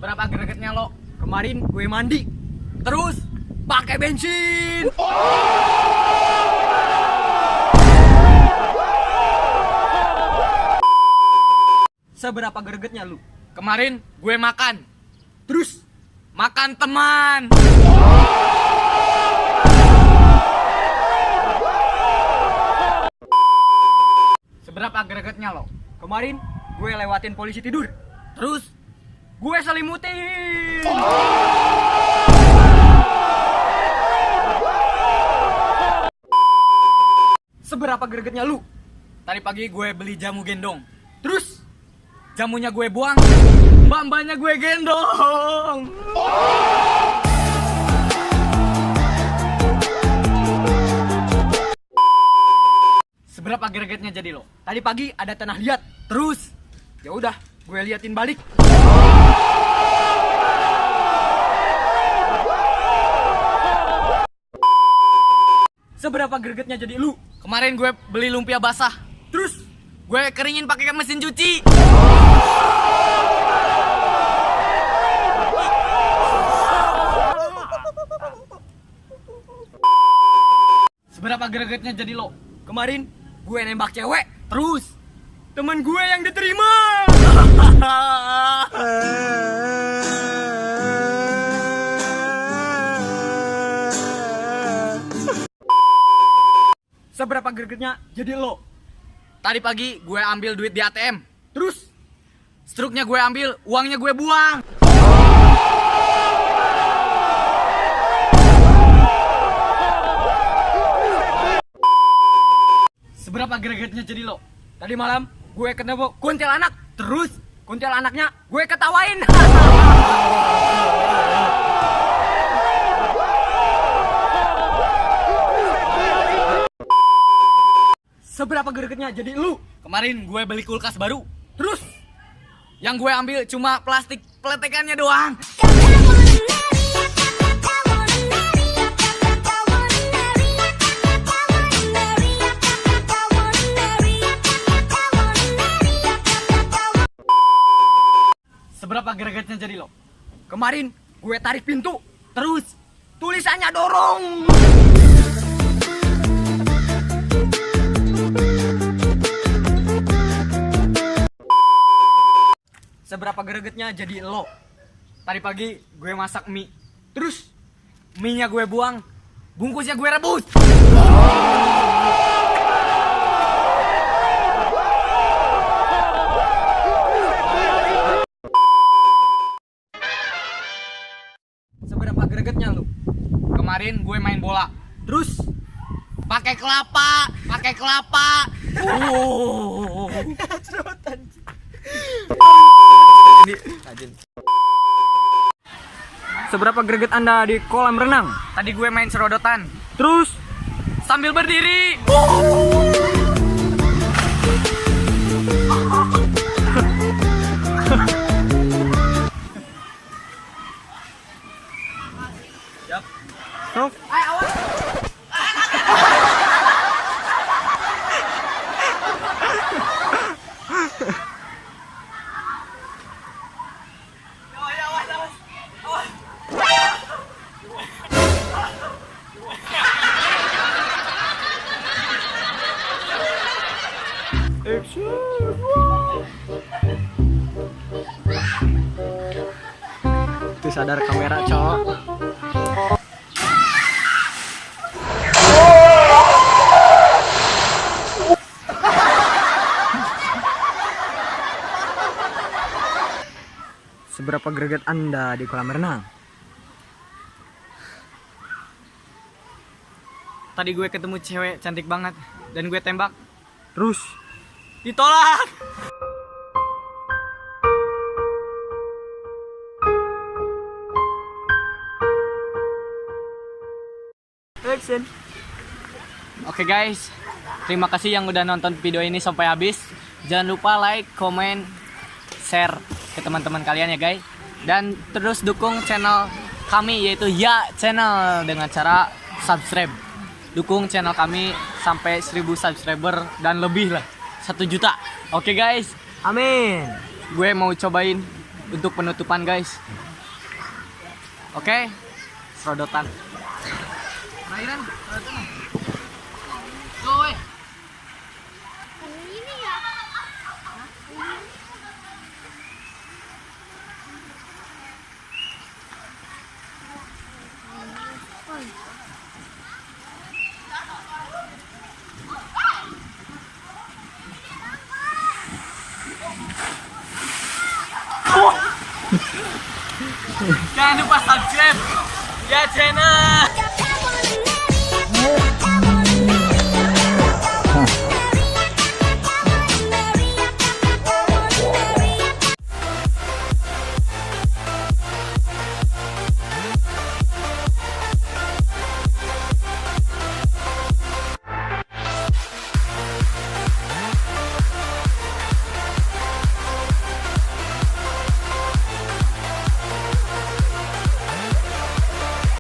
Seberapa gregetnya lo? Kemarin gue mandi, terus pakai bensin. Seberapa gregetnya lu? Kemarin gue makan, terus makan teman. Seberapa gregetnya lo? Kemarin gue lewatin polisi tidur, terus gue selimutin. Seberapa gregetnya lu? Tadi pagi gue beli jamu gendong, terus jamunya gue buang, mbak-mbaknya gue gendong. Seberapa gregetnya jadi lo? Tadi pagi ada tanah liat, terus ya udah gue liatin balik. Seberapa gregetnya jadi lu? Kemarin gue beli lumpia basah, terus gue keringin pakai mesin cuci. Seberapa gregetnya jadi lo? Kemarin gue nembak cewek, terus temen gue yang diterima. Seberapa gregetnya jadi lo? Tadi pagi gue ambil duit di ATM, terus struknya gue ambil, uangnya gue buang. Seberapa gregetnya jadi lo? Tadi malam gue ketemu kuntilanak, terus kuntilanaknya gue ketawain. Seberapa gregetnya jadi lu? Kemarin gue beli kulkas baru, terus yang gue ambil cuma plastik peletekannya doang. Seberapa gregetnya jadi lo? Kemarin gue tarik pintu, terus tulisannya dorong. Seberapa gregetnya jadi lo? Tadi pagi gue masak mie, terus mie-nya gue buang, bungkusnya gue rebus. Seberapa gregetnya lu? Kemarin gue main bola, terus pakai kelapa. Seberapa greget Anda di kolam renang? Tadi gue main serodotan, terus sambil berdiri. Siap. Sok. Itu sadar kamera, cowok. Seberapa greget Anda di kolam renang? Tadi gue ketemu cewek cantik banget dan gue tembak, terus ditolak. Action. Oke guys, terima kasih yang udah nonton video ini sampai habis. Jangan lupa like, comment, share ke teman-teman kalian ya guys. Dan terus dukung channel kami yaitu Ya Channel dengan cara subscribe. Dukung channel kami sampai 1000 subscriber dan lebih lah, 1 juta. Oke guys, amin. Gue mau cobain untuk penutupan guys. Oke, serodotan. Terakhiran, serodotan. Go, weh. Ini ya. Jangan lupa subscribe ya channel.